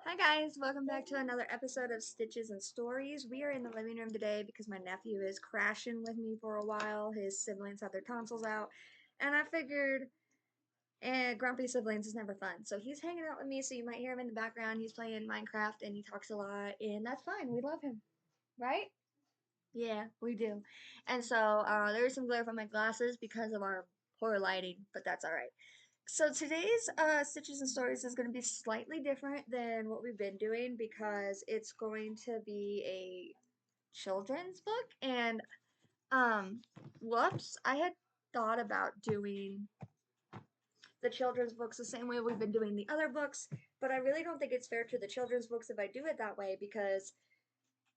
Hi guys, welcome back to another episode of Stitches and Stories. We are in the living room today because my nephew is crashing with me for a while. His siblings had their tonsils out, and I figured, grumpy siblings is never fun. So he's hanging out with me, so you might hear him in the background. He's playing Minecraft and he talks a lot, and that's fine. We love him, right? Yeah, we do. And so there's some glare from my glasses because of our poor lighting, but that's all right. So today's Stitches and Stories is going to be slightly different than what we've been doing because it's going to be a children's book and um whoops, I had thought about doing the children's books the same way we've been doing the other books, but I really don't think it's fair to the children's books if I do it that way because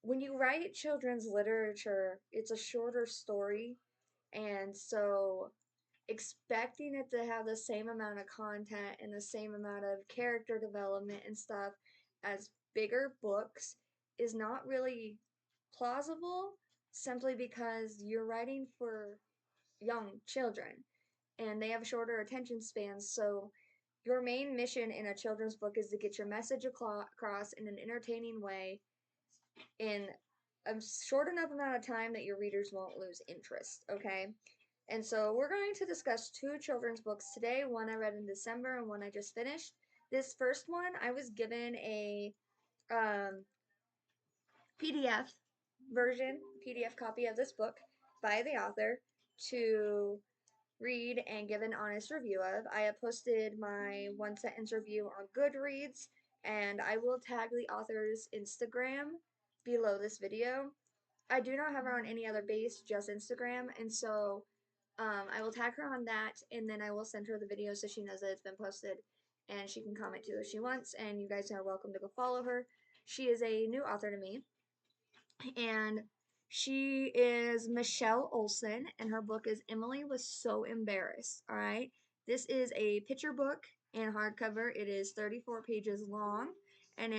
when you write children's literature, it's a shorter story, and so expecting it to have the same amount of content and the same amount of character development and stuff as bigger books is not really plausible simply because you're writing for young children and they have shorter attention spans. So your main mission in a children's book is to get your message across in an entertaining way in a short enough amount of time that your readers won't lose interest, okay? And so we're going to discuss two children's books today, one I read in December and one I just finished. This first one, I was given a um, PDF version, PDF copy of this book by the author to read and give an honest review of. I have posted my one sentence review on Goodreads, and I will tag the author's Instagram below this video. I do not have her on any other base, just Instagram, and so I will tag her on that, and then I will send her the video so she knows that it's been posted, and she can comment too if she wants, and you guys are welcome to go follow her. She is a new author to me, and she is Michelle Olson, and her book is Emily Was So Embarrassed. All right, this is a picture book in hardcover. It is 34 pages long, and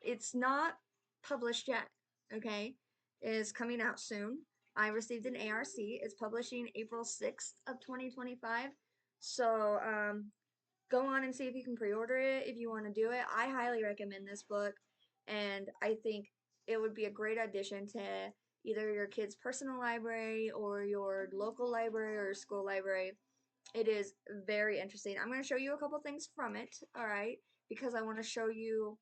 it's not published yet. Okay, it is coming out soon. I received an ARC. It's publishing April 6th of 2025. So go on and see if you can pre-order it if you want to do it. I highly recommend this book, and I think it would be a great addition to either your kid's personal library or your local library or school library. It is very interesting. I'm going to show you a couple things from it, all right, because I want to show you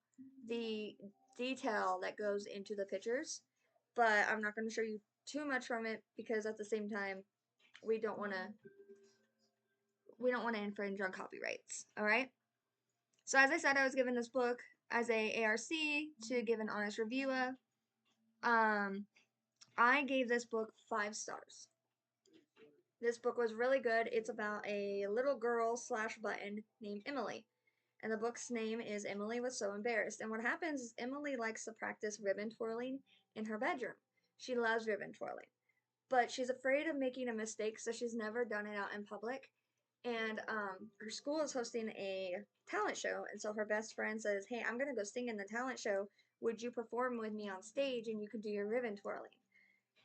the detail that goes into the pictures, but I'm not going to show you too much from it because at the same time we don't want to infringe on copyrights, all right? So as I said, I was given this book as a ARC to give an honest review of. Um, I gave this book 5 stars. This book was really good. It's about a little girl slash button named Emily. And the book's name is Emily Was So Embarrassed. And what happens is Emily likes to practice ribbon twirling in her bedroom. She loves ribbon twirling. But she's afraid of making a mistake, so she's never done it out in public. And her school is hosting a talent show, and so her best friend says, "Hey, I'm gonna go sing in the talent show. Would you perform with me on stage, and you could do your ribbon twirling?"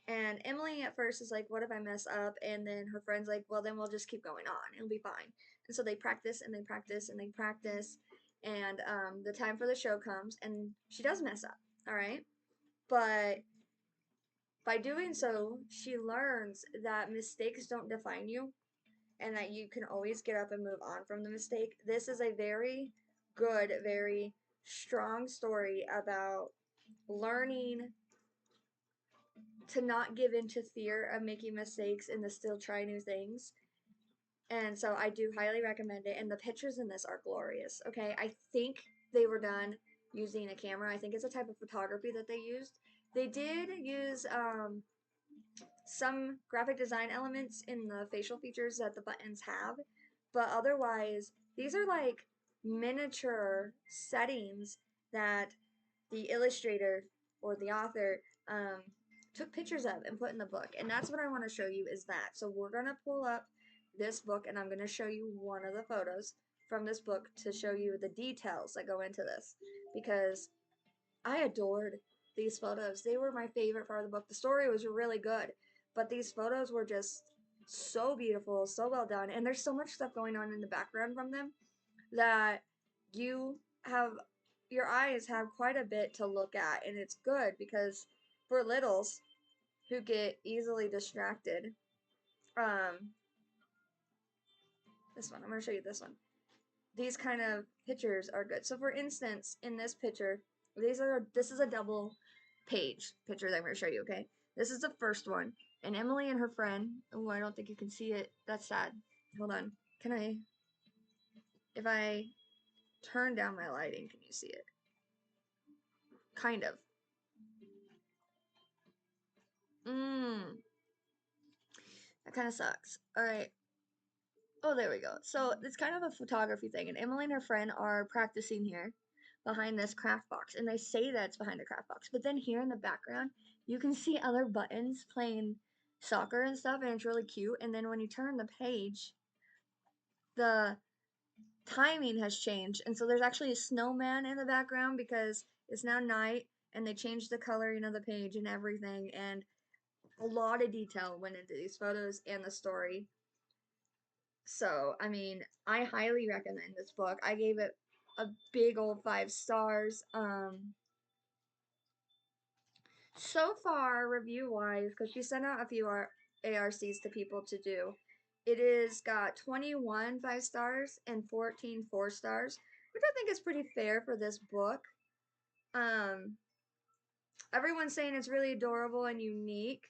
And Emily at first is like, "What if I mess up?" And then her friend's like, "Well, then we'll just keep going on. It'll be fine." And so they practice and they practice and they practice, and the time for the show comes, and she does mess up. All right, but by doing so, she learns that mistakes don't define you and that you can always get up and move on from the mistake. This is a very good, very strong story about learning to not give in to fear of making mistakes and to still try new things. And so I do highly recommend it. And the pictures in this are glorious. Okay, I think they were done using a camera. I think it's a type of photography that they used. They did use some graphic design elements in the facial features that the buttons have, but otherwise, these are like miniature settings that the illustrator or the author took pictures of and put in the book. And that's what I want to show you is that. So we're going to pull up this book and I'm going to show you one of the photos from this book to show you the details that go into this because I adored these photos. They were my favorite part of the book. The story was really good, but these photos were just so beautiful, so well done, and there's so much stuff going on in the background from them that you have your eyes have quite a bit to look at, and it's good because for littles who get easily distracted, um, this one, I'm going to show you this one. These kind of pictures are good. So for instance, in this picture, this is a double page picture that I'm going to show you, okay? This is the first one. And Emily and her friend, oh, I don't think you can see it. That's sad. Hold on. Can I, if I turn down my lighting, can you see it? Kind of. That kind of sucks. All right. Oh, there we go. So it's kind of a photography thing, and Emily and her friend are practicing here behind this craft box, and they say that it's behind the craft box, but then here in the background, you can see other buttons playing soccer and stuff, and it's really cute. And then when you turn the page, the timing has changed, and so there's actually a snowman in the background because it's now night, and they changed the coloring of the page and everything, and a lot of detail went into these photos and the story. So, I mean, I highly recommend this book. I gave it a big old 5 stars. So far, review wise, because she sent out a few ARCs to people to do, it is got 21 5 stars and 14 4 stars, which I think is pretty fair for this book. Um, Everyone's saying it's really adorable and unique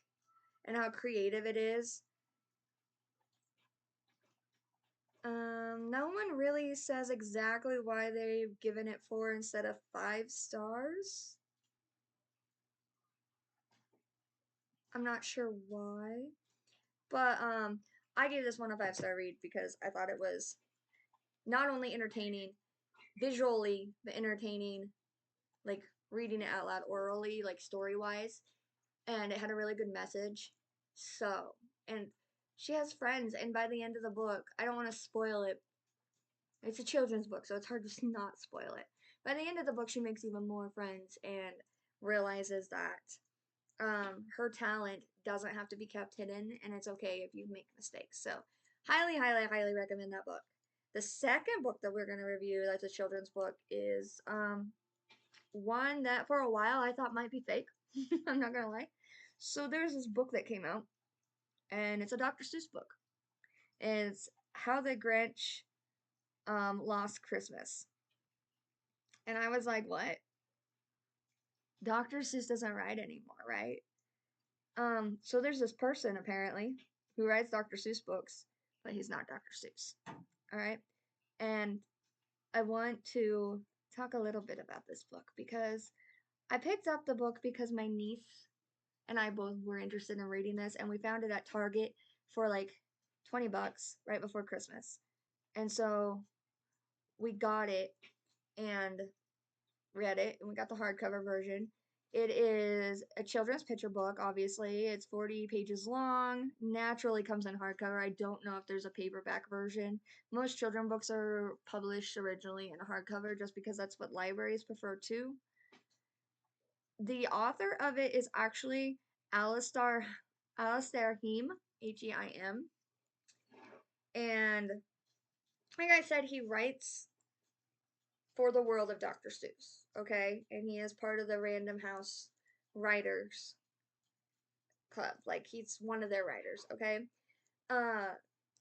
and how creative it is. No one really says exactly why they've given it 4 instead of 5 stars. I'm not sure why, but I gave this one a 5 star read because I thought it was not only entertaining visually, but entertaining, like reading it out loud orally, like story wise, and it had a really good message. So, and she has friends, and by the end of the book, I don't want to spoil it. It's a children's book, so it's hard to not spoil it. By the end of the book, she makes even more friends and realizes that her talent doesn't have to be kept hidden, and it's okay if you make mistakes. So, highly, highly, highly recommend that book. The second book that we're going to review, that's a children's book, is one that for a while I thought might be fake. I'm not going to lie. So, there's this book that came out, and it's a Dr. Seuss book. It's How the Grinch Lost Christmas. And I was like, what? Dr. Seuss doesn't write anymore, right? So there's this person apparently who writes Dr. Seuss books, but he's not Dr. Seuss. All right. And I want to talk a little bit about this book because I picked up the book because my niece and I both were interested in reading this, and we found it at Target for like 20 bucks right before Christmas. And so we got it and read it, and we got the hardcover version. It is a children's picture book, obviously. It's 40 pages long, naturally comes in hardcover. I don't know if there's a paperback version. Most children books are published originally in hardcover just because that's what libraries prefer too. The author of it is actually Alistair Heim, Heim. And like I said, he writes for the world of Dr. Seuss, okay? And he is part of the Random House Writers Club. Like, he's one of their writers, okay? Uh,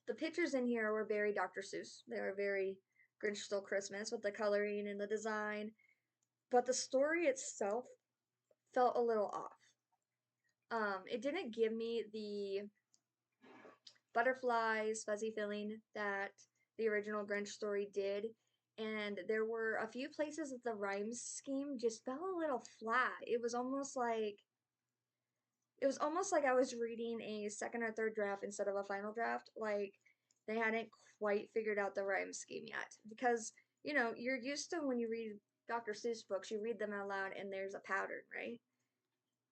the pictures in here were very Dr. Seuss. They were very Grinch Stole Christmas with the coloring and the design. But the story itself felt a little off. It didn't give me the butterflies, fuzzy feeling that the original Grinch story did. And there were a few places that the rhyme scheme just fell a little flat. It was almost like I was reading a second or third draft instead of a final draft. Like they hadn't quite figured out the rhyme scheme yet. Because, you're used to when you read Dr. Seuss books, you read them out loud and there's a pattern, right?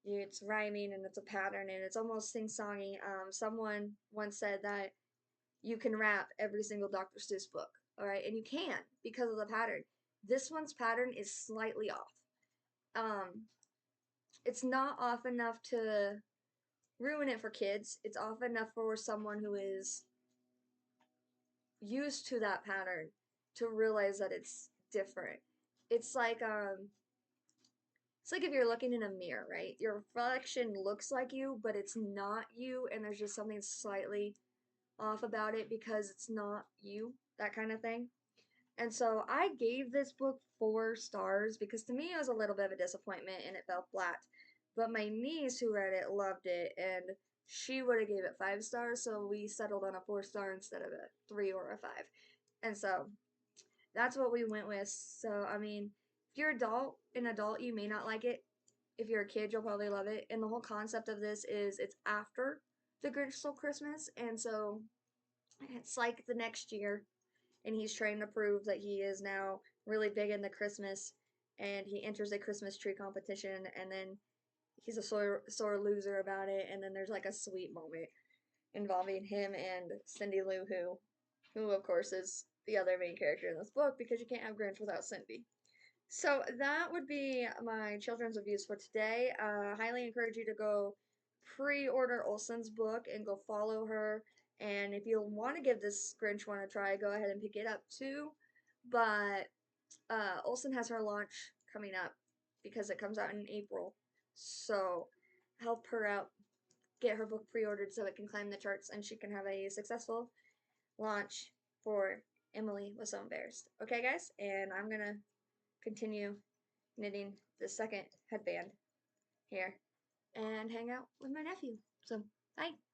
It's rhyming and it's a pattern and it's almost sing-songy. Someone once said that you can rap every single Dr. Seuss book, all right? And you can because of the pattern. This one's pattern is slightly off. It's not off enough to ruin it for kids. It's off enough for someone who is used to that pattern to realize that it's different. it's like it's like if you're looking in a mirror, right? Your reflection looks like you, but it's not you, and there's just something slightly off about it because it's not you, that kind of thing. And so I gave this book 4 stars because to me it was a little bit of a disappointment and it fell flat. But my niece who read it loved it and she would have gave it 5 stars, so we settled on a 4 star instead of a 3 or a 5. And so that's what we went with. So I mean, if you're an adult, you may not like it. If you're a kid, you'll probably love it. And the whole concept of this is it's after the Grinch Stole Christmas, and so it's like the next year, and he's trying to prove that he is now really big into Christmas, and he enters a Christmas tree competition, and then he's a sore loser about it, and then there's like a sweet moment involving him and Cindy Lou who of course is the other main character in this book because you can't have Grinch without Cindy. So that would be my children's reviews for today. Highly encourage you to go pre-order Olson's book and go follow her. And if you want to give this Grinch one a try, go ahead and pick it up too. But Olson has her launch coming up because it comes out in April. So help her out, get her book pre-ordered so it can climb the charts and she can have a successful launch for Emily Was So Embarrassed. Okay, guys, and I'm gonna continue knitting the second headband here and hang out with my nephew. So, bye.